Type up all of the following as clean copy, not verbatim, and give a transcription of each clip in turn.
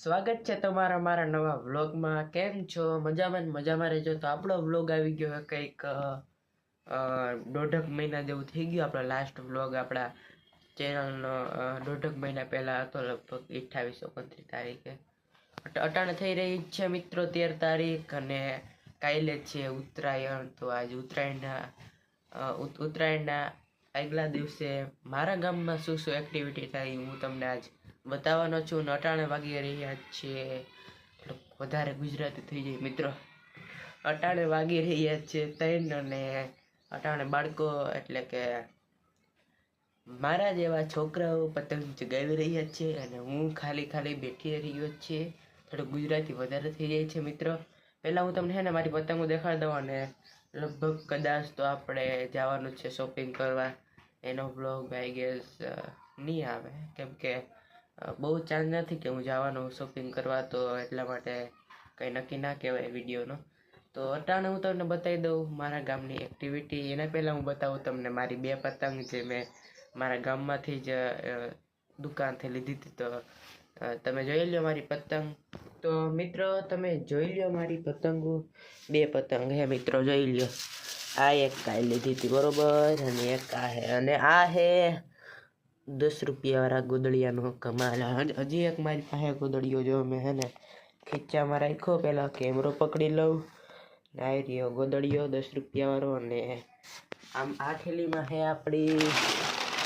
સ્વાગત છે તમારા મારા નવા વ્લોગમાં. કેમ છો? મજામાં રહેજો. તો આપણો વ્લોગ આવી ગયો કંઈક દોઢક મહિના જેવું થઈ ગયું. આપણો લાસ્ટ વ્લોગ આપણા ચેનલનો દોઢક મહિના પહેલાં હતો, લગભગ 28-29 તારીખે. અટાણે થઈ રહી છે મિત્રો 13 તારીખ, અને કાલે છે ઉત્તરાયણ. તો આજ ઉત્તરાયણના આગલા દિવસે મારા ગામમાં શું શું એક્ટિવિટી થાય હું તમને આજ બતાવવાનો છું. અટાણે વાગી રહ્યા છે, વધારે ગુજરાતી થઈ જાય મિત્રો, અટાણે વાગી રહ્યા છે 3, અને અટાણે બાળકો એટલે કે મારા જેવા છોકરાઓ પતંગ ચગાવી રહ્યા છે, અને હું ખાલી બેઠી રહ્યો છે. થોડું ગુજરાતી વધારે થઈ જાય છે મિત્રો. પહેલાં હું તમને ને મારી પતંગો દેખાડી દઉં, અને લગભગ કદાચ તો આપણે જવાનું છે શોપિંગ કરવા. એનો બ્લોગ આઈ ગેસ નહીં આવે, કેમ કે બહુ ચાન્સ નથી કે હું જવાનો શોપિંગ કરવા, તો એટલા માટે કંઈ નક્કી ના કહેવાય વિડીયોનો. તો અટાણે હું તમને બતાવી દઉં મારા ગામની એક્ટિવિટી. એના પહેલાં હું બતાવું તમને મારી 2 પતંગ જે મેં મારા ગામમાંથી જ દુકાનથી લીધી હતી. તો તમે જોઈ લો મારી પતંગ. તો મિત્રો તમે જોઈ લો મારી પતંગો. 2 પતંગ હે મિત્રો, જોઈ લો. આ એક કાંઈ લીધી હતી બરોબર, અને એક આ હે, અને આ હે 10 રૂપિયાવાળા ગોદડિયાનો કમાલ. હજી એક મારી પાસે ગોદડિયો જો મેં હે ને ખીચામાં રાખ્યો. પહેલાં કેમેરો પકડી લઉં. આવી રહ્યો ગોદડિયો 10 રૂપિયાવાળો, અને આમ આ થેલીમાં હે આપણી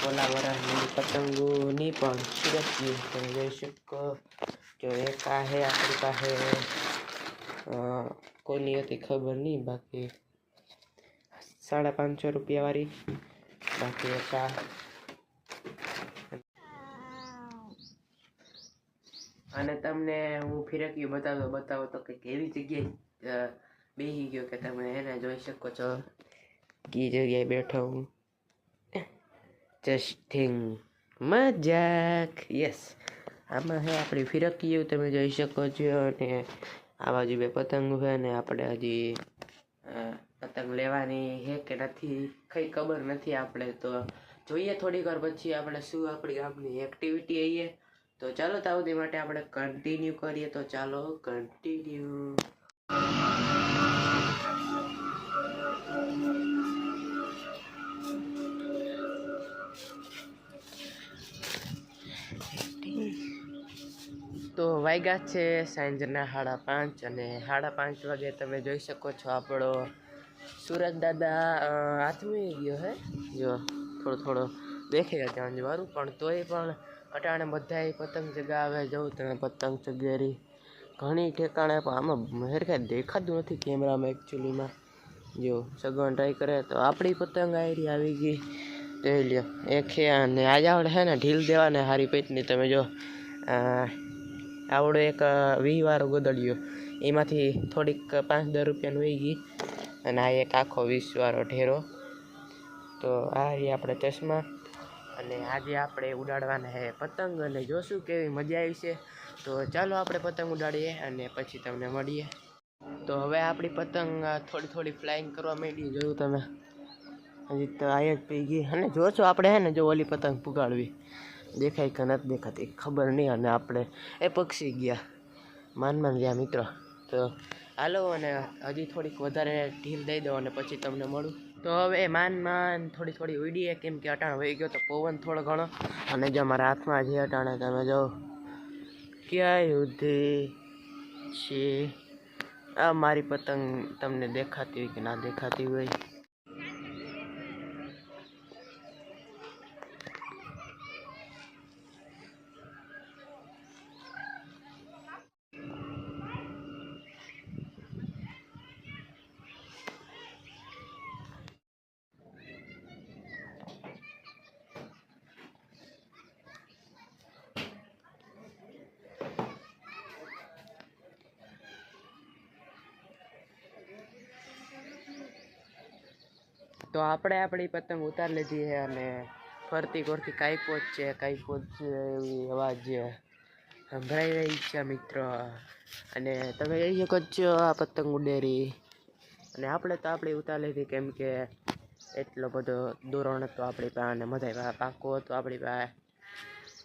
ઓલા વરાળની પતંગોની પણ સુરતની તમે જોઈ શકો. જો એક આ હે આપણી પાસે, કોની હતી ખબર નહીં, બાકી 550 રૂપિયાવાળી. બાકી એક આ, અને તમને હું ફિરકીઓ બતાવો તો કંઈક એવી જગ્યાએ બેસી ગયો કે તમે એને જોઈ શકો છો કઈ જગ્યાએ બેઠો હું. જસ્ટિંગ મજાક, યસ. આમાં હે આપણી ફિરકીઓ તમે જોઈ શકો છો, અને આ બાજુ 2 પતંગો છે, અને આપણે હજી પતંગ લેવાની છે કે નથી કંઈ ખબર નથી. આપણે તો જોઈએ થોડીક વાર પછી આપણે શું આપણી ગામની એક્ટિવિટી આવીએ. તો ચાલો તાવદી માટે આપણે કન્ટિન્યુ કરીએ. તો ચાલો કન્ટિન્યુ. તો વાગ્યા છે સાંજના 5:30, અને 5:30 વાગે તમે જોઈ શકો છો આપણો સુરત દાદા હાથમી ગયો હે. જો થોડો દેખાઈ ગયા અંજવાળું, પણ તોય પણ અટાણે બધાય પતંગ ચગાવે. જવું તમે પતંગ ચગેરી ઘણી ઠેકાણે, પણ આમાં હેરખા દેખાતું નથી કેમેરામાં એકચ્યુઅલીમાં. જો સગવડ ટ્રાય કરે તો આપણી પતંગ આવી ગઈ. જોઈ લ્યો એક છે, અને આજે આપણે છે ને ઢીલ દેવાને હારી પેટની. તમે જો આવડો એક 20વાળો ગોદડિયો, એમાંથી થોડીક 5-10 રૂપિયાનું વહી ગઈ, અને આ એક આખો 20વાળો ઢેરો. તો આ આપણે ચશ્મા, અને આજે આપણે ઉડાડવાના છે પતંગ, અને જોશું કેવી મજા આવી છે. તો ચાલો આપણે પતંગ ઉડાડીએ, અને પછી તમને મળીએ. તો હવે આપણી પતંગ થોડી ફ્લાઇંગ કરવા માંડી. જોયું તમે, હજી તો આ જ પી ગઈ. અને જોશો આપણે હે ને, જો ઓલી પતંગ પુગાડવી દેખાય કે નથી દેખાતી ખબર નહીં, અને આપણે એ પક્ષી ગયા માન ગયા મિત્રો. તો હાલો, અને હજી થોડીક વધારે ઢીલ દઈ દો, અને પછી તમને મળું. તો હવે માન થોડી ઉડીએ, કેમ કે અટાણે વહી ગયો તો પવન થોડો ઘણો. અને જો મારા હાથમાં જે અટાણે તમે જો ક્યાંય ઉધી છે. આ મારી પતંગ તમને દેખાતી હોય કે ના દેખાતી હોય. તો આપણે આપણી પતંગ ઉતાર લીધી છે, અને ફરતી કાંઈપો જ છે એવી અવાજ સંભળાઈ રહી છે મિત્રો. અને તમે જોઈ શકો છો આ પતંગ ઉડેરી, અને આપણે તો આપણી ઉતાર લીધી, કેમ કે એટલો બધો દોરણ હતો આપણી પાસે, અને બધા પાકો હતો આપણી પાસે.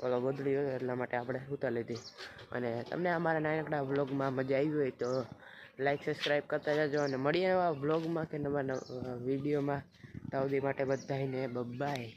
ઓલો ગોદડી હોય એટલા માટે આપણે ઉતારી લીધી. અને તમને અમારા નાનકડા વ્લોગમાં મજા આવી હોય તો લાઈક સબસ્ક્રાઈબ કરતા જજો અને મળીએ એવા વ્લોગમાં કે નવા વિડીયોમાં. તાવદી માટે બધાને બાય.